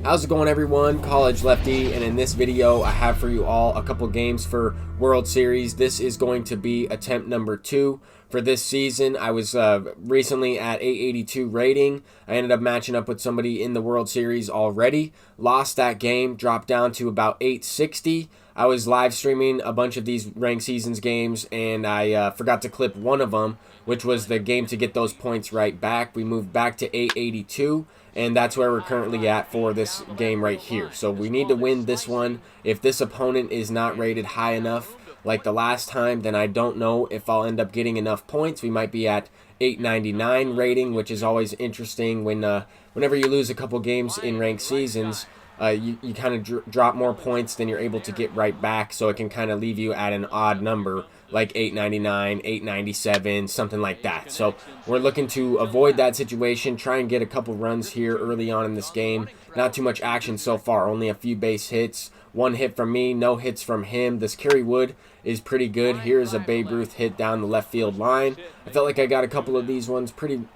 How's it going, everyone? College Lefty, and in this video I have for you all a couple games for World Series. This is going to be attempt number 2 for this season. I was recently at 882 rating. I ended up matching up with somebody in the World Series already. Lost that game, dropped down to about 860. I was live streaming a bunch of these ranked seasons games, and I forgot to clip one of them, which was the game to get those points right back. We moved back to 882. And that's where we're currently at for this game right here. So we need to win this one. If this opponent is not rated high enough like the last time, then I don't know if I'll end up getting enough points. We might be at 899 rating, which is always interesting when whenever you lose a couple games in ranked seasons. You kind of drop more points than you're able to get right back, so it can kind of leave you at an odd number like 899, 897, something like that. So we're looking to avoid that situation, try and get a couple runs here early on in this game. Not too much action so far, only a few base hits. One hit from me, no hits from him. This Kerry Wood is pretty good. Here's a Babe Ruth hit down the left field line. I felt like I got a couple of these ones pretty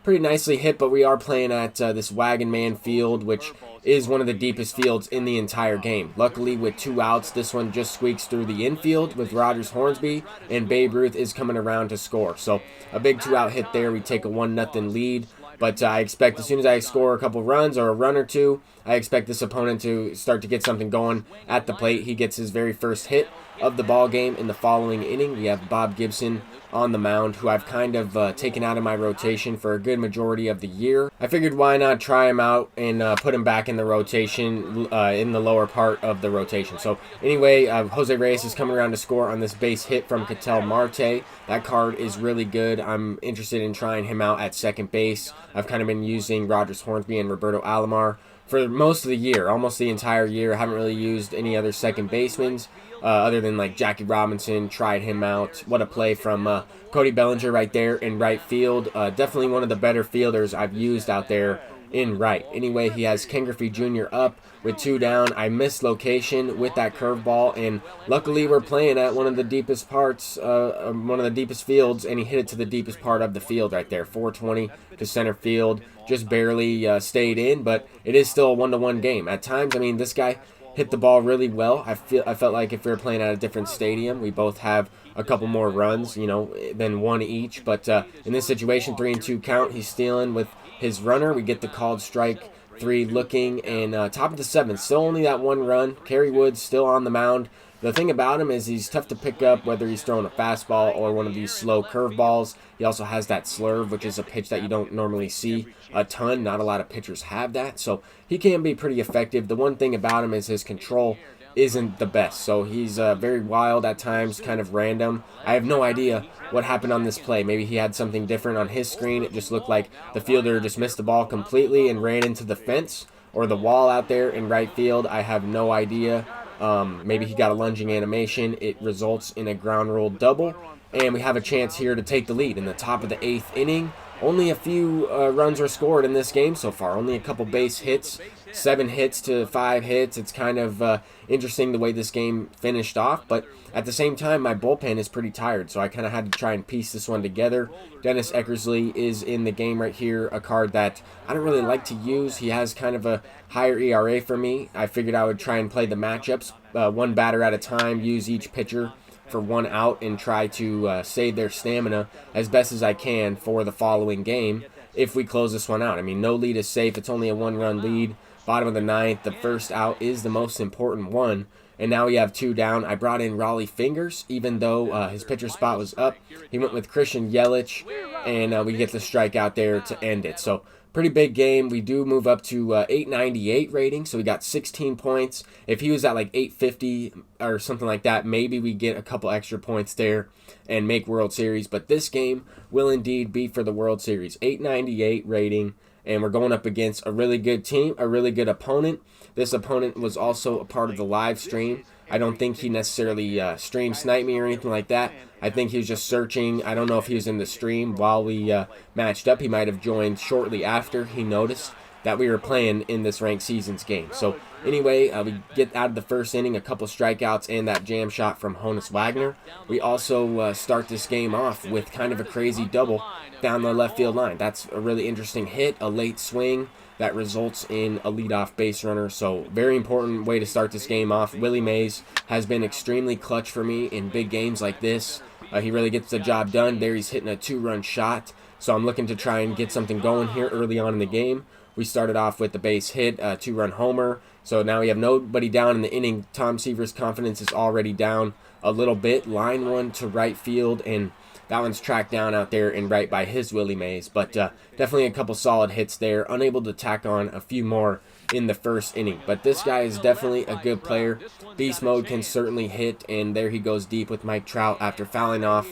nicely hit, but we are playing at this Wagon Man field, which is one of the deepest fields in the entire game. Luckily, with 2 outs, this one just squeaks through the infield with Rogers Hornsby, and Babe Ruth is coming around to score. So a big 2-out hit there. We take a 1-0 lead, but I expect as soon as I score a couple runs or a run or two, I expect this opponent to start to get something going at the plate. He gets his very first hit of the ball game in the following inning. We have Bob Gibson on the mound, who I've kind of taken out of my rotation for a good majority of the year. I figured why not try him out and put him back in the rotation, in the lower part of the rotation. So anyway, Jose Reyes is coming around to score on this base hit from Ketel Marte. That card is really good. I'm interested in trying him out at second base. I've kind of been using Rogers Hornsby and Roberto Alomar for most of the year, almost the entire year. I haven't really used any other second basemen other than like Jackie Robinson. Tried him out. What a play from Cody Bellinger right there in right field. Definitely one of the better fielders I've used out there in right. Anyway, he has Ken Griffey Jr. up with 2 down. I missed location with that curveball, and luckily we're playing at one of the deepest parts, one of the deepest fields, and he hit it to the deepest part of the field right there. 420 to center field. Just barely stayed in, but it is still a 1-1 game. At times, I mean, this guy hit the ball really well. I felt like if we were playing at a different stadium, we both have a couple more runs, you know, than one each. But in this situation, 3-2 count. He's stealing with his runner. We get the called strike 3 looking, and top of the 7th, still only that 1 run. Kerry Wood still on the mound. The thing about him is he's tough to pick up, whether he's throwing a fastball or one of these slow curveballs. He also has that slurve, which is a pitch that you don't normally see a ton. Not a lot of pitchers have that, so he can be pretty effective. The one thing about him is his control isn't the best, so he's very wild at times, kind of random. I have no idea what happened on this play. Maybe he had something different on his screen. It just looked like the fielder just missed the ball completely and ran into the fence or the wall out there in right field. I have no idea. Maybe he got a lunging animation. It results in a ground rule double, and we have a chance here to take the lead in the top of the 8th inning. Only a few runs are scored in this game so far. Only a couple base hits, 7 hits to 5 hits. It's kind of interesting the way this game finished off, but at the same time, my bullpen is pretty tired, so I kind of had to try and piece this one together. Dennis Eckersley is in the game right here, a card that I don't really like to use. He has kind of a higher ERA for me. I figured I would try and play the matchups, 1 batter at a time, use each pitcher for 1 out, and try to save their stamina as best as I can for the following game if we close this one out. I mean, no lead is safe. It's only a 1-run lead. Bottom of the 9th, the first out is the most important one, and now we have 2 down. I brought in Raleigh Fingers, even though his pitcher spot was up. He went with Christian Yelich, and we get the strikeout there to end it. So pretty big game. We do move up to 898 rating, so we got 16 points. If he was at like 850 or something like that, maybe we get a couple extra points there and make World Series. But this game will indeed be for the World Series. 898 rating, and we're going up against a really good team, a really good opponent. This opponent was also a part of the live stream. I don't think he necessarily stream sniped me or anything like that. I think he was just searching. I don't know if he was in the stream while we matched up. He might have joined shortly after he noticed that we were playing in this ranked seasons game. So anyway, we get out of the first inning, a couple strikeouts and that jam shot from Honus Wagner. We also start this game off with kind of a crazy double down the left field line. That's a really interesting hit, a late swing. that results in a leadoff base runner. So very important way to start this game off. Willie Mays has been extremely clutch for me in big games like this. He really gets the job done. There he's hitting a 2-run shot. So I'm looking to try and get something going here early on in the game. We started off with the base hit, 2-run homer. So now we have nobody down in the inning. Tom Seaver's confidence is already down a little bit. Line one to right field, and that one's tracked down out there and right by his Willie Mays. But definitely a couple solid hits there. Unable to tack on a few more in the first inning. But this guy is definitely a good player. Beast mode can certainly hit, and there he goes deep with Mike Trout after fouling off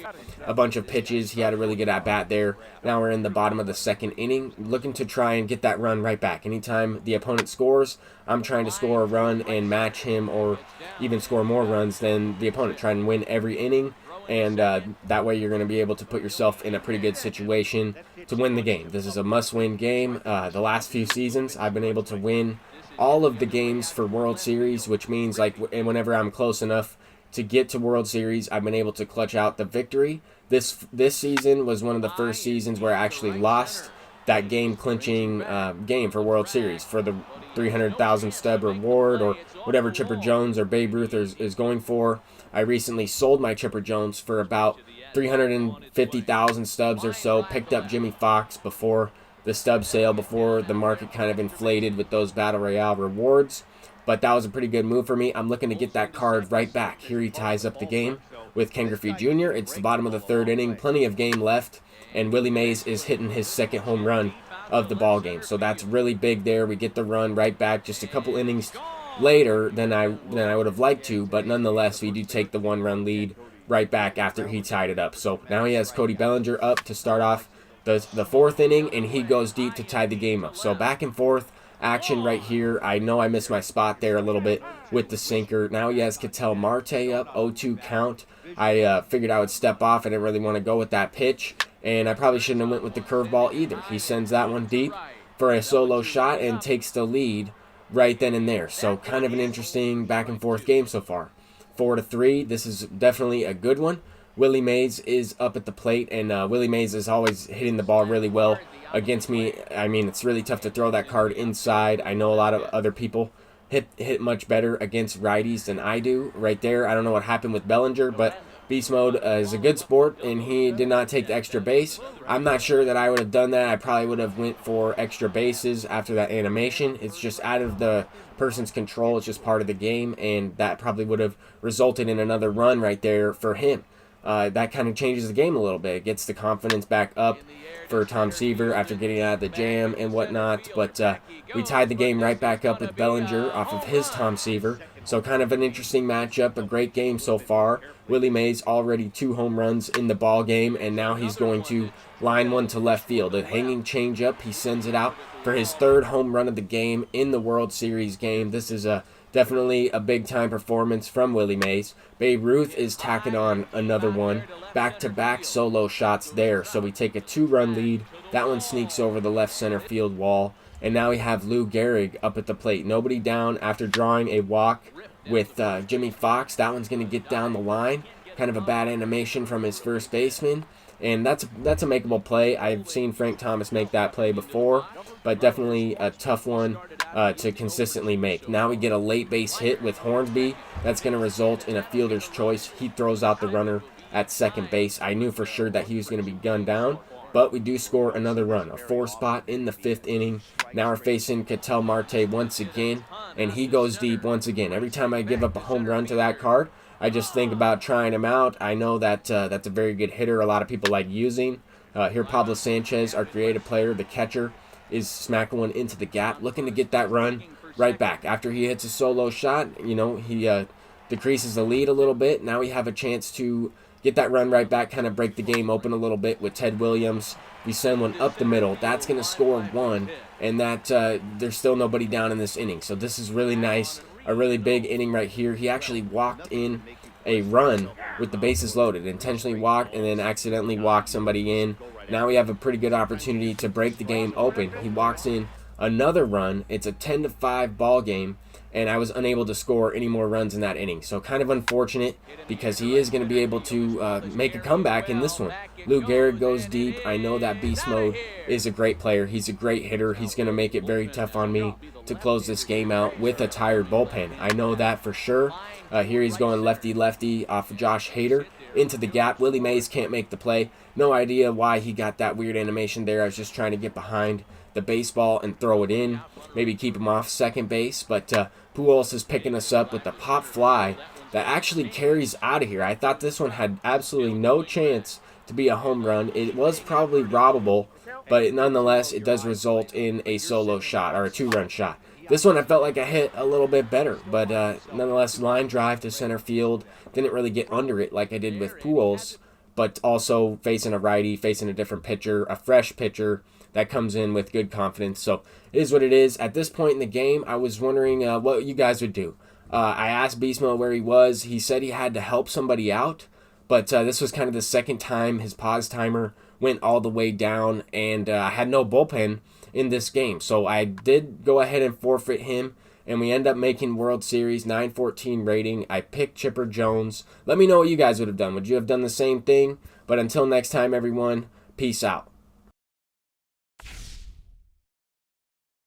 a bunch of pitches. He had a really good at-bat there. Now we're in the bottom of the second inning, looking to try and get that run right back. Anytime the opponent scores, I'm trying to score a run and match him, or even score more runs than the opponent. Try and win every inning, and that way you're going to be able to put yourself in a pretty good situation to win the game. This is a must-win game. The last few seasons, I've been able to win all of the games for World Series, which means like whenever I'm close enough to get to World Series, I've been able to clutch out the victory. This season was one of the first seasons where I actually lost that game-clinching game for World Series for the 300,000 stub reward, or whatever Chipper Jones or Babe Ruth is going for. I recently sold my Chipper Jones for about 350,000 stubs or so. Picked up Jimmy Fox before the stub sale, before the market kind of inflated with those Battle Royale rewards. But that was a pretty good move for me. I'm looking to get that card right back. Here he ties up the game with Ken Griffey Jr. It's the bottom of the third inning. Plenty of game left, and Willie Mays is hitting his second home run of the ball game. So that's really big there. We get the run right back just a couple innings later than I would have liked to, but nonetheless, we do take the 1-run lead right back after he tied it up. So now he has Cody Bellinger up to start off the fourth inning, and he goes deep to tie the game up. So back and forth action right here. I know I missed my spot there a little bit with the sinker. Now he has Ketel Marte up, 0-2 count. I figured I would step off. I didn't really want to go with that pitch, and I probably shouldn't have went with the curveball either. He sends that one deep for a solo shot and takes the lead right then and there. So kind of an interesting back and forth game so far. 4-3. This is definitely a good one. Willie Mays is up at the plate, and Willie Mays is always hitting the ball really well against me. I mean, it's really tough to throw that card inside. I know a lot of other people hit much better against righties than I do. Right there, I don't know what happened with Bellinger, but Beast Mode is a good sport, and he did not take the extra base. I'm not sure that I would have done that. I probably would have went for extra bases after that animation. It's just out of the person's control. It's just part of the game, and that probably would have resulted in another run right there for him. That kind of changes the game a little bit. It gets the confidence back up for Tom Seaver after getting out of the jam and whatnot. But we tied the game right back up with Bellinger off of his Tom Seaver. So kind of an interesting matchup, a great game so far. Willie Mays already 2 home runs in the ball game, and now he's going to line one to left field. A hanging changeup, he sends it out for his 3rd home run of the game in the World Series game. This is definitely a big-time performance from Willie Mays. Babe Ruth is tacking on another one. Back-to-back solo shots there. So we take a 2-run lead. That one sneaks over the left center field wall. And now we have Lou Gehrig up at the plate. Nobody down after drawing a walk with Jimmy Fox. That one's going to get down the line. Kind of a bad animation from his first baseman. And that's a makeable play. I've seen Frank Thomas make that play before, but definitely a tough one to consistently make. Now we get a late base hit with Hornsby. That's going to result in a fielder's choice. He throws out the runner at second base. I knew for sure that he was going to be gunned down, but we do score another run, a 4 spot in the 5th inning. Now we're facing Ketel Marte once again, and he goes deep once again. Every time I give up a home run to that card, I just think about trying him out. I know that that's a very good hitter. A lot of people like using. Here Pablo Sanchez, our creative player, the catcher, is smacking one into the gap, looking to get that run right back. After he hits a solo shot, you know, he decreases the lead a little bit. Now we have a chance to get that run right back, kind of break the game open a little bit with Ted Williams. We send one up the middle. That's going to score 1, and that there's still nobody down in this inning. So this is really nice. A really big inning right here. He actually walked in a run with the bases loaded, intentionally walked and then accidentally walked somebody in. Now we have a pretty good opportunity to break the game open. He walks in another run. It's a 10-5 ball game, and I was unable to score any more runs in that inning. So kind of unfortunate, because he is going to be able to make a comeback in this one. Lou Gehrig goes deep. I know that beast mode is a great player. He's a great hitter. He's going to make it very tough on me to close this game out with a tired bullpen. I know that for sure. Here he's going lefty off of Josh Hader into the gap. Willie Mays can't make the play. No idea why he got that weird animation there. I was just trying to get behind the baseball and throw it in, maybe keep him off second base. But Pujols is picking us up with the pop fly that actually carries out of here. I thought this one had absolutely no chance to be a home run. It was probably robbable, but nonetheless, it does result in a solo shot, or a 2-run shot. This one I felt like I hit a little bit better, but nonetheless, line drive to center field. Didn't really get under it like I did with Pujols, but also facing a righty, facing a different pitcher, a fresh pitcher that comes in with good confidence. So it is what it is. At this point in the game, I was wondering what you guys would do. I asked Beast Mode where he was. He said he had to help somebody out, but this was kind of the second time his pause timer went all the way down, and I had no bullpen in this game. So I did go ahead and forfeit him, and we end up making World Series 914 rating. I picked Chipper Jones. Let me know what you guys would have done. Would you have done the same thing? But until next time, everyone, peace out.